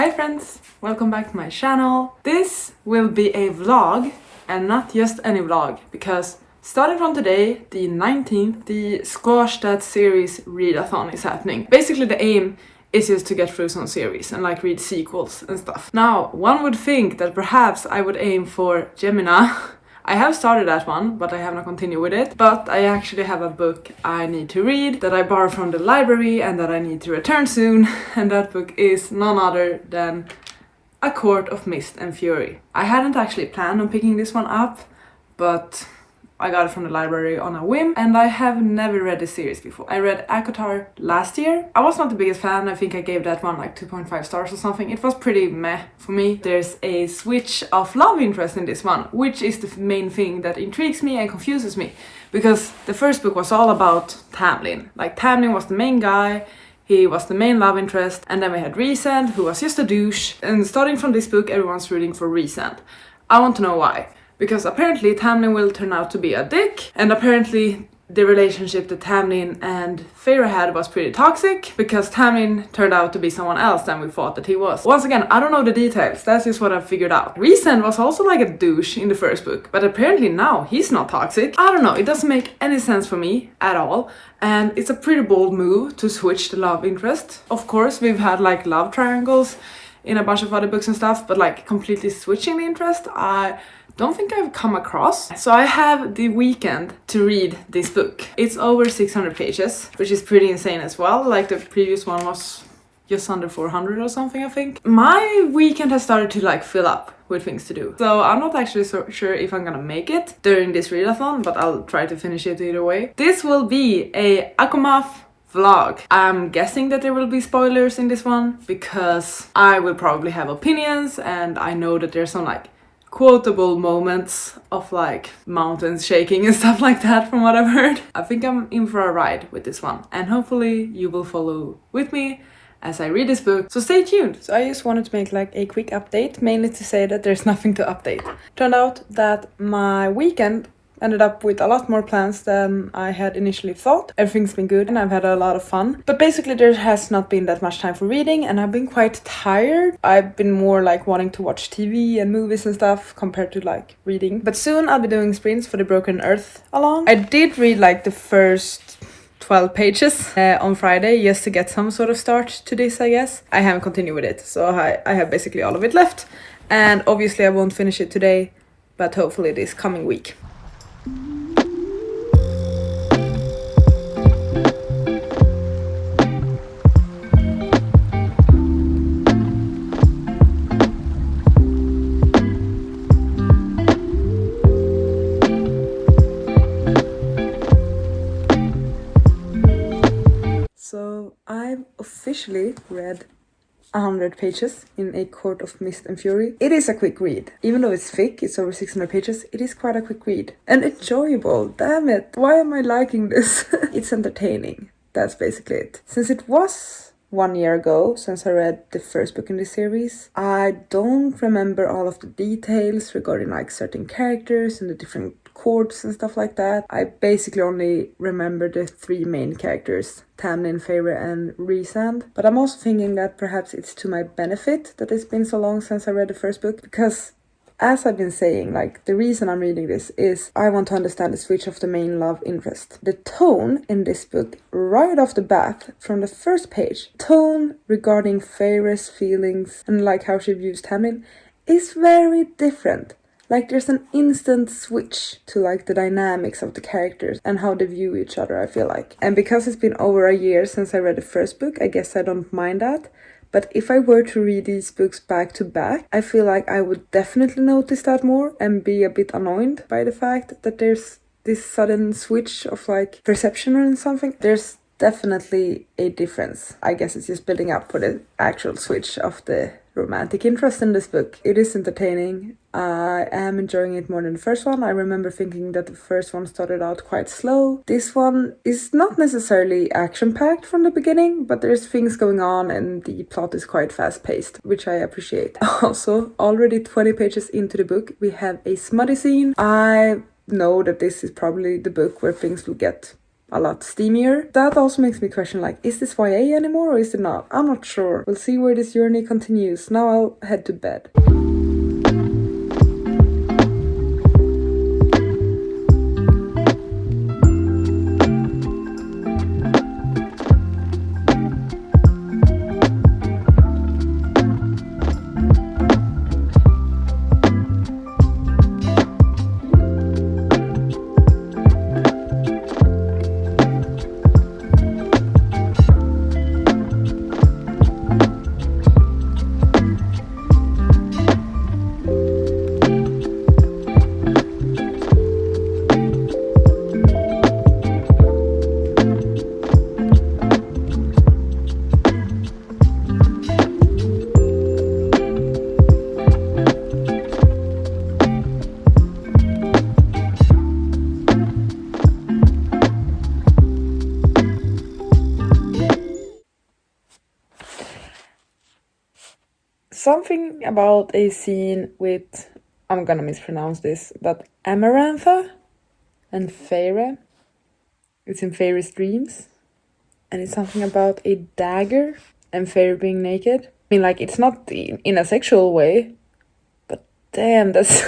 Hi friends, welcome back to my channel. This will be a vlog and not just any vlog, because starting from today, the 19th, the Squash That Series readathon is happening. Basically the aim is just to get through some series and like read sequels and stuff. Now, one would think that perhaps I would aim for Gemini. I have started that one, but I have not continued with it. But I actually have a book I need to read that I borrowed from the library and that I need to return soon. And that book is none other than A Court of Mist and Fury. I hadn't actually planned on picking this one up, but I got it from the library on a whim, and I have never read this series before. I read ACOTAR last year. I was not the biggest fan. I think I gave that one like 2.5 stars or something. It was pretty meh for me. There's a switch of love interest in this one, which is the main thing that intrigues me and confuses me. Because the first book was all about Tamlin. Like, Tamlin was the main guy, he was the main love interest, and then we had Rhysand, who was just a douche. And starting from this book, everyone's rooting for Rhysand. I want to know why. Because apparently Tamlin will turn out to be a dick, and apparently the relationship that Tamlin and Feyre had was pretty toxic, because Tamlin turned out to be someone else than we thought that he was. Once again, I don't know the details, that's just what I've figured out. Rhysand was also like a douche in the first book, but apparently now he's not toxic. I don't know, it doesn't make any sense for me at all, and it's a pretty bold move to switch the love interest. Of course, we've had like love triangles in a bunch of other books and stuff, but like completely switching the interest, I don't think I've come across. So I have the weekend to read this book. It's over 600 pages, which is pretty insane as well. Like the previous one was just under 400 or something, I think. My weekend has started to like fill up with things to do. So I'm not actually so sure if I'm gonna make it during this readathon, but I'll try to finish it either way. This will be a ACOMAF vlog. I'm guessing that there will be spoilers in this one, because I will probably have opinions, and I know that there's some like quotable moments of like mountains shaking and stuff like that from what I've heard. I think I'm in for a ride with this one, and hopefully you will follow with me as I read this book, so stay tuned. So I just wanted to make like a quick update, mainly to say that there's nothing to update. Turned out that my weekend ended up with a lot more plans than I had initially thought. Everything's been good and I've had a lot of fun. But basically there has not been that much time for reading, and I've been quite tired. I've been more like wanting to watch TV and movies and stuff compared to like reading. But soon I'll be doing sprints for the Broken Earth along. I did read like the first 12 pages on Friday just to get some sort of start to this, I guess. I haven't continued with it, so I have basically all of it left. And obviously I won't finish it today, but hopefully this coming week. So I've officially read 100 pages in A Court of Mist and Fury. It is a quick read. Even though it's thick, it's over 600 pages, it is quite a quick read. And enjoyable, damn it. Why am I liking this? It's entertaining. That's basically it. Since it was 1 year ago since I read the first book in this series, I don't remember all of the details regarding like certain characters and the different courts and stuff like that. I basically only remember the three main characters, Tamlin, Feyre and Rhysand. But I'm also thinking that perhaps it's to my benefit that it's been so long since I read the first book, because as I've been saying, like, the reason I'm reading this is I want to understand the switch of the main love interest. The tone in this book, right off the bat, from the first page, tone regarding Feyre's feelings and like how she views Tamlin is very different. Like, there's an instant switch to like the dynamics of the characters and how they view each other, I feel like. And because it's been over a year since I read the first book, I guess I don't mind that. But if I were to read these books back to back, I feel like I would definitely notice that more and be a bit annoyed by the fact that there's this sudden switch of like perception or something. There's definitely a difference. I guess it's just building up for the actual switch of the romantic interest in this book. It is entertaining. I am enjoying it more than the first one. I remember thinking that the first one started out quite slow. This one is not necessarily action-packed from the beginning, but there's things going on and the plot is quite fast-paced, which I appreciate. Also, already 20 pages into the book, we have a smutty scene. I know that this is probably the book where things will get a lot steamier. That also makes me question, like, is this YA anymore or is it not? I'm not sure. We'll see where this journey continues. Now I'll head to bed. Something about a scene with, I'm gonna mispronounce this, but Amarantha and Feyre. It's in Feyre's dreams. And it's something about a dagger and Feyre being naked. I mean, like, it's not in a sexual way, but damn, that's...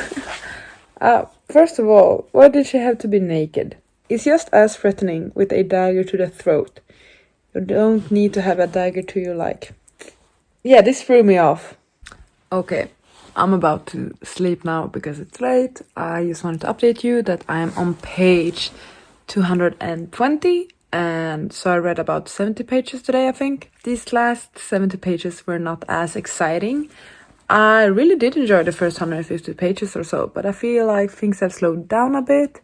First of all, why did she have to be naked? It's just as threatening with a dagger to the throat. You don't need to have a dagger to your like. Yeah, this threw me off. Okay, I'm about to sleep now because it's late. I just wanted to update you that I am on page 220, and so I read about 70 pages today, I think. These last 70 pages were not as exciting. I really did enjoy the first 150 pages or so, but I feel like things have slowed down a bit.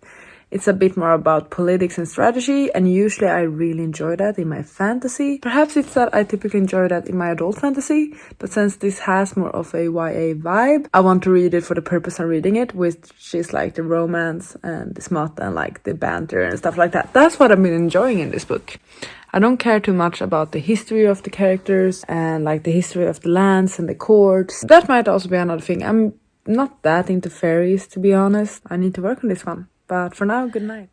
It's a bit more about politics and strategy, and usually I really enjoy that in my fantasy. Perhaps it's that I typically enjoy that in my adult fantasy, but since this has more of a YA vibe, I want to read it for the purpose of reading it, which is like the romance and the smut and like the banter and stuff like that. That's what I've been enjoying in this book. I don't care too much about the history of the characters and like the history of the lands and the courts. That might also be another thing. I'm not that into fairies, to be honest. I need to work on this one. But for now, good night.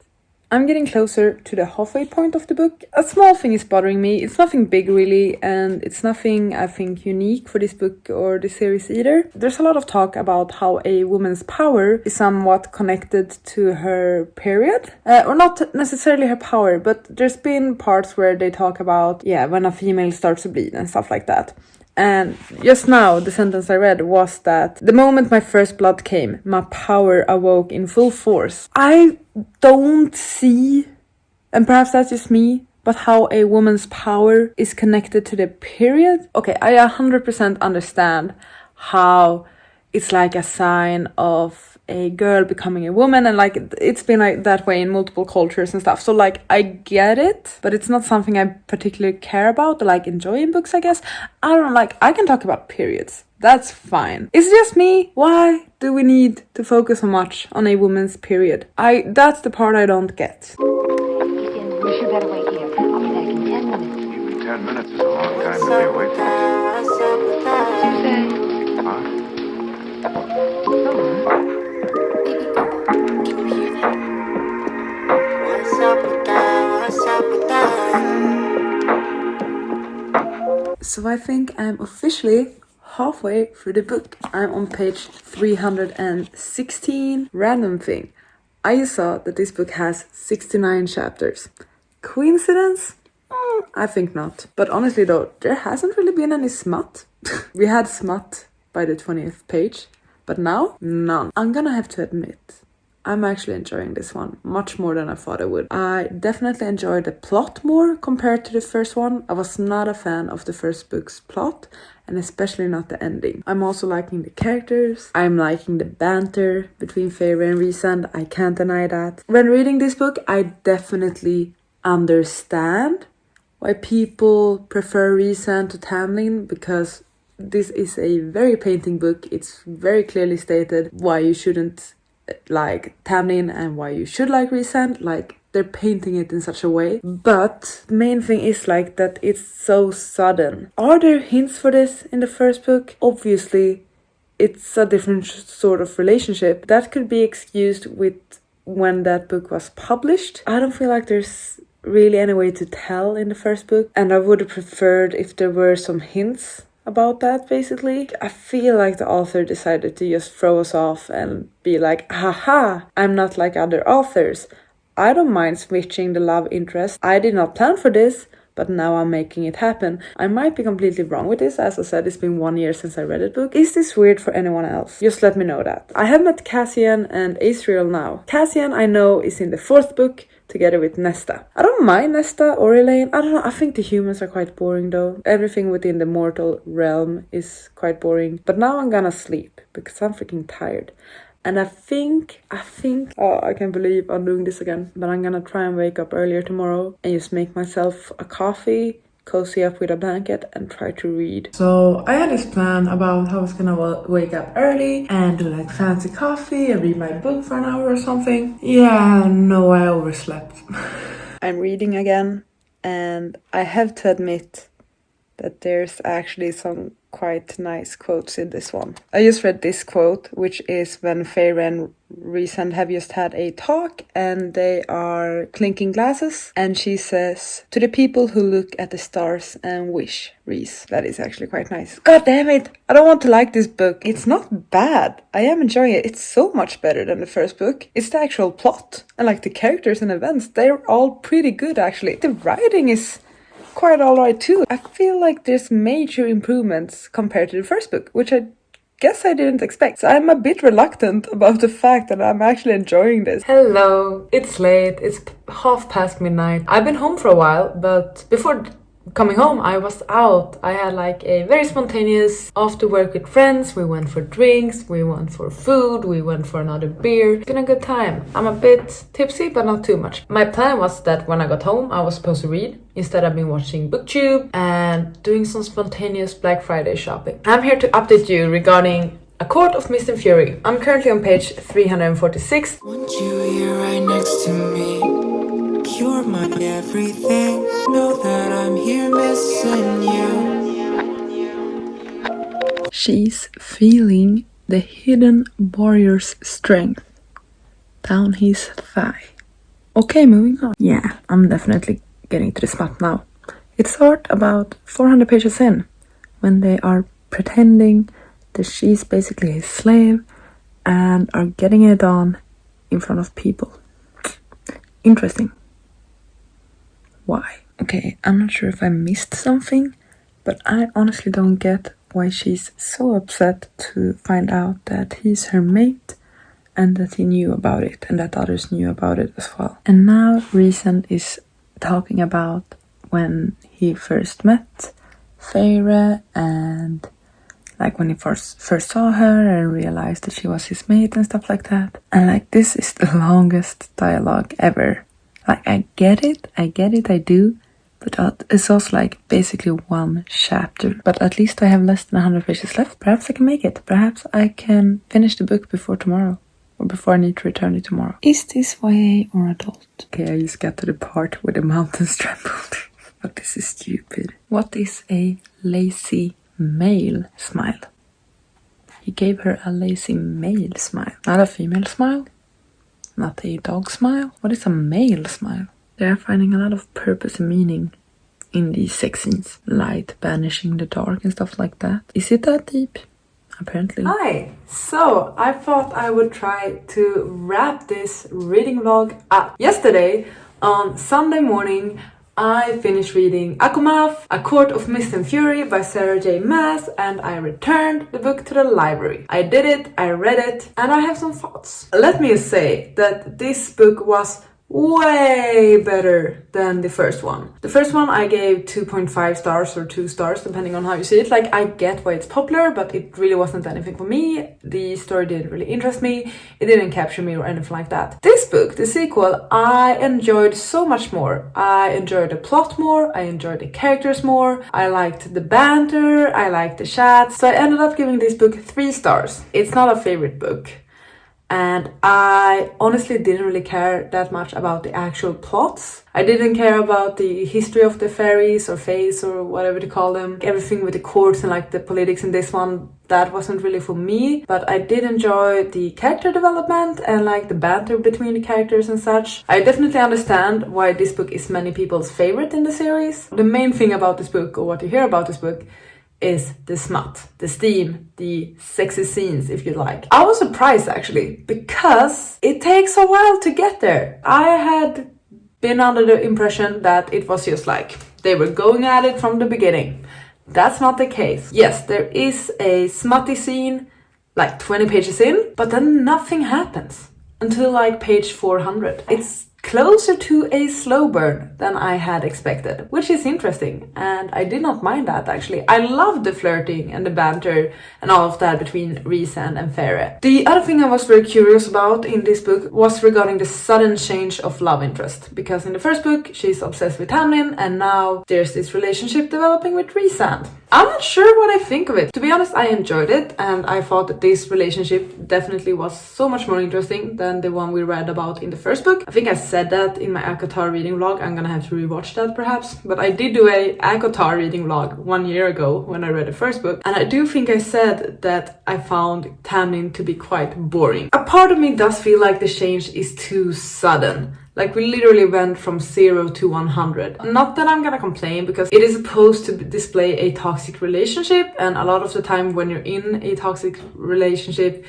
I'm getting closer to the halfway point of the book. A small thing is bothering me. It's nothing big really, and it's nothing I think unique for this book or this series either. There's a lot of talk about how a woman's power is somewhat connected to her period. Or not necessarily her power, but there's been parts where they talk about, when a female starts to bleed and stuff like that. And just now, the sentence I read was that the moment my first blood came, my power awoke in full force. I don't see, and perhaps that's just me, but how a woman's power is connected to the period. Okay, I 100% understand how it's like a sign of a girl becoming a woman, and like it's been like that way in multiple cultures and stuff, so like I get it, but it's not something I particularly care about or like enjoy in books, I guess. I can talk about periods, that's fine. It's just me. Why do we need to focus so much on a woman's period? That's the part I don't get. We should better wait here. I'll be back in 10 minutes. Even 10 minutes is a long time to be away from us. What'd you say? Huh? So I think I'm officially halfway through the book. I'm on page 316. Random thing. I saw that this book has 69 chapters. Coincidence? I think not. But honestly though, there hasn't really been any smut. We had smut by the 20th page, but now, none. I'm gonna have to admit, I'm actually enjoying this one much more than I thought I would. I definitely enjoyed the plot more compared to the first one. I was not a fan of the first book's plot, and especially not the ending. I'm also liking the characters. I'm liking the banter between Feyre and Rhysand. I can't deny that. When reading this book, I definitely understand why people prefer Rhysand to Tamlin, because this is a very painting book. It's very clearly stated why you shouldn't like Tamlin and why you should like Rhysand. Like, they're painting it in such a way. But the main thing is like that it's so sudden. Are there hints for this in the first book? Obviously, it's a different sort of relationship. That could be excused with when that book was published. I don't feel like there's really any way to tell in the first book, and I would have preferred if there were some hints about that, basically. I feel like the author decided to just throw us off and be like, haha, I'm not like other authors. I don't mind switching the love interest. I did not plan for this, but now I'm making it happen. I might be completely wrong with this. As I said, it's been 1 year since I read the book. Is this weird for anyone else? Just let me know that. I have met Cassian and Asriel now. Cassian, I know, is in the 4th book, together with Nesta. I don't mind Nesta or Elaine. I don't know, I think the humans are quite boring though. Everything within the mortal realm is quite boring. But now I'm gonna sleep, because I'm freaking tired. And I think, oh, I can't believe I'm doing this again. But I'm gonna try and wake up earlier tomorrow and just make myself a coffee, cozy up with a blanket, and try to read. So I had this plan about how I was gonna wake up early and do like fancy coffee and read my book for an hour or something. Yeah, no, I overslept. I'm reading again, and I have to admit that there's actually some quite nice quotes in this one. I just read this quote, which is when Feyre and Rhysand have just had a talk and they are clinking glasses, and she says, "To the people who look at the stars and wish, Rhys." That is actually quite nice. God damn it! I don't want to like this book. It's not bad. I am enjoying it. It's so much better than the first book. It's the actual plot and like the characters and events. They're all pretty good actually. The writing is quite alright too. I feel like there's major improvements compared to the first book, which I guess I didn't expect. So I'm a bit reluctant about the fact that I'm actually enjoying this. Hello, it's late. It's midnight. I've been home for a while, but before coming home I was out. I had like a very spontaneous after work with friends. We went for drinks, we went for food, we went for another beer. It's been a good time. I'm a bit tipsy, but not too much. My plan was that when I got home I was supposed to read. Instead I've been watching BookTube and doing some spontaneous Black Friday shopping. I'm here to update you regarding A Court of Mist and Fury. I'm currently on page 346. Want you here right next to me. You're my everything. Know that I'm here missing you. She's feeling the hidden warrior's strength down his thigh. Okay, moving on. Yeah, I'm definitely getting to the spot now. It starts about 400 pages in, when they are pretending that she's basically his slave and are getting it on in front of people. Interesting. Why? Okay, I'm not sure if I missed something, but I honestly don't get why she's so upset to find out that he's her mate and that he knew about it and that others knew about it as well. And now Rhysand is talking about when he first met Feyre and like when he first saw her and realized that she was his mate and stuff like that. And like this is the longest dialogue ever. Like I get it, I do. But it's also like basically one chapter. But at least I have less than 100 pages left. Perhaps I can make it. Perhaps I can finish the book before tomorrow. Or before I need to return it tomorrow. Is this YA or adult? Okay, I just got to the part where the mountains trembled. But this is stupid. What is a lazy male smile? He gave her a lazy male smile. Not a female smile. Not a dog smile. What is a male smile? They are finding a lot of purpose and meaning in these sex scenes. Light banishing the dark and stuff like that. Is it that deep? Apparently. Hi! So, I thought I would try to wrap this reading vlog up. Yesterday, on Sunday morning, I finished reading ACOMAF, A Court of Mist and Fury by Sarah J. Maas, and I returned the book to the library. I did it, I read it, and I have some thoughts. Let me say that this book was way better than the first one. The first one I gave 2.5 stars or 2 stars depending on how you see it. Like I get why it's popular, but it really wasn't anything for me. The story didn't really interest me. It didn't capture me or anything like that. This book, the sequel, I enjoyed so much more. I enjoyed the plot more. I enjoyed the characters more. I liked the banter. I liked the chat. So I ended up giving this book 3 stars. It's not a favorite book. and I honestly didn't really care that much about the actual plots. I didn't care about the history of the fairies or fays or whatever to call them. Everything with the courts and like the politics in this one, that wasn't really for me. But I did enjoy the character development and like the banter between the characters and such. I definitely understand why this book is many people's favorite in the series. The main thing about this book, or what you hear about this book, is the smut, the steam, the sexy scenes, if you like. I was surprised actually, because it takes a while to get there. I had been under the impression that it was just like they were going at it from the beginning. That's not the case. Yes, there is a smutty scene like 20 pages in, but then nothing happens until like page 400. It's closer to a slow burn than I had expected, which is interesting, and I did not mind that actually. I loved the flirting and the banter and all of that between Rhysand and Feyre. The other thing I was very curious about in this book was regarding the sudden change of love interest, because in the first book she's obsessed with Tamlin, and now there's this relationship developing with Rhysand. I'm not sure what I think of it. To be honest, I enjoyed it, and I thought that this relationship definitely was so much more interesting than the one we read about in the first book. I think I said that in my ACOTAR reading vlog. I'm gonna have to rewatch that perhaps. But I did do a ACOTAR reading vlog 1 year ago when I read the first book, and I do think I said that I found Tamlin to be quite boring. A part of me does feel like the change is too sudden. Like we literally went from 0 to 100. Not that I'm gonna complain, because it is supposed to display a toxic relationship, and a lot of the time when you're in a toxic relationship,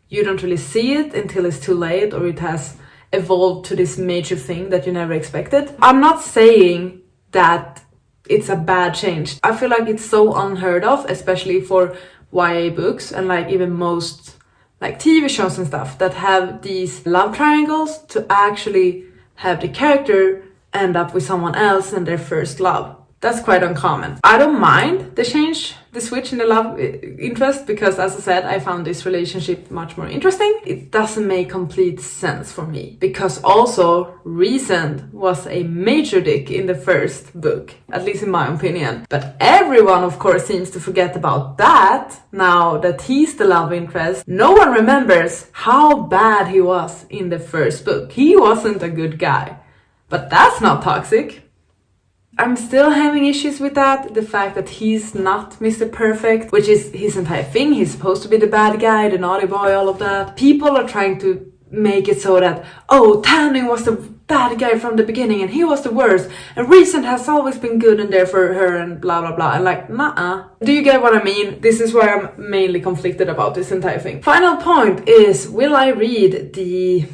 you don't really see it until it's too late, or it has evolved to this major thing that you never expected. I'm not saying that it's a bad change. I feel like it's so unheard of, especially for YA books and like even most like TV shows and stuff that have these love triangles, to actually have the character end up with someone else and their first love. That's quite uncommon. I don't mind the change, the switch in the love interest, because as I said, I found this relationship much more interesting. It doesn't make complete sense for me, because also Rhysand was a major dick in the first book, at least in my opinion. But everyone of course seems to forget about that now that he's the love interest. No one remembers how bad he was in the first book. He wasn't a good guy, but that's not toxic. I'm still having issues with that, the fact that he's not Mr. Perfect, which is his entire thing. He's supposed to be the bad guy, the naughty boy, all of that. People are trying to make it so that, oh, Tamlin was the bad guy from the beginning and he was the worst, and Rhysand has always been good and there for her and blah blah blah, and like, nah. Do you get what I mean? This is why I'm mainly conflicted about this entire thing. Final point is, will I read the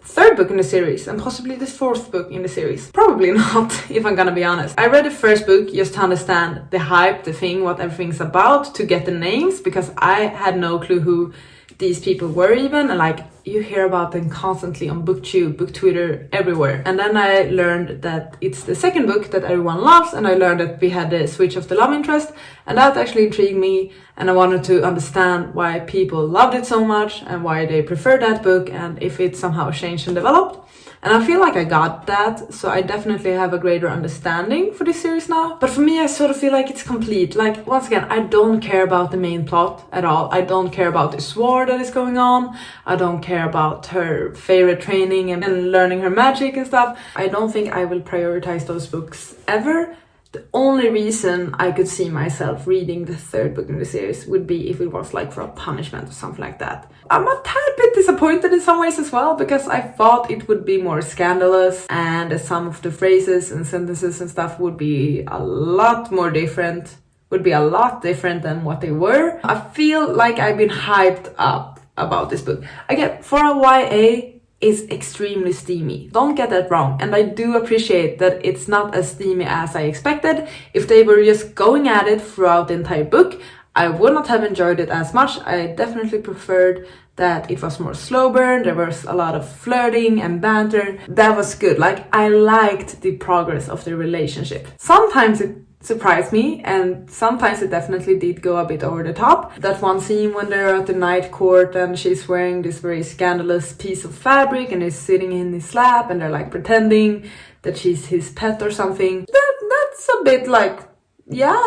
third book in the series and possibly the fourth book in the series? Probably not, if I'm gonna be honest. I read the first book just to understand the hype, the thing, what everything's about, to get the names, because I had no clue who these people were even, and like, you hear about them constantly on BookTube, Book Twitter, everywhere. And then I learned that it's the second book that everyone loves, and I learned that we had the switch of the love interest, and that actually intrigued me, and I wanted to understand why people loved it so much and why they preferred that book, and if it somehow changed and developed. And I feel like I got that, so I definitely have a greater understanding for this series now. But for me, I sort of feel like it's complete. Like, once again, I don't care about the main plot at all. I don't care about this war that is going on. I don't care about her favorite training and learning her magic and stuff. I don't think I will prioritize those books ever. The only reason I could see myself reading the third book in the series would be if it was like for a punishment or something like that. I'm a tad bit disappointed in some ways as well, because I thought it would be more scandalous and some of the phrases and sentences and stuff would be a lot more different, than what they were. I feel like I've been hyped up about this book. Again, for a YA, is extremely steamy. Don't get that wrong, and I do appreciate that it's not as steamy as I expected. If they were just going at it throughout the entire book, I would not have enjoyed it as much. I definitely preferred that it was more slow burn. There was a lot of flirting and banter. That was good. Like, I liked the progress of the relationship. Sometimes it surprised me, and sometimes it definitely did go a bit over the top. That one scene when they're at the night court and she's wearing this very scandalous piece of fabric and is sitting in his lap and they're like pretending that she's his pet or something. That's a bit like yeah,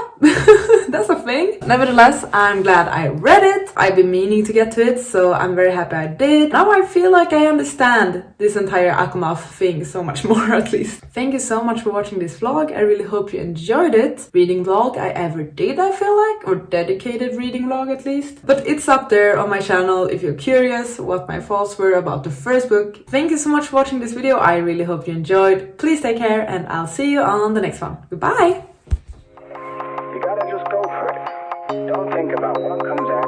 that's a thing. Nevertheless, I'm glad I read it. I've been meaning to get to it, so I'm very happy I did. Now I feel like I understand this entire ACOMAF thing so much more, at least. Thank you so much for watching this vlog. I really hope you enjoyed it. Reading vlog I ever did, I feel like, or dedicated reading vlog at least. But it's up there on my channel if you're curious what my thoughts were about the first book. Thank you so much for watching this video. I really hope you enjoyed. Please take care, and I'll see you on the next one. Goodbye! You gotta just go for it. Don't think about what comes after.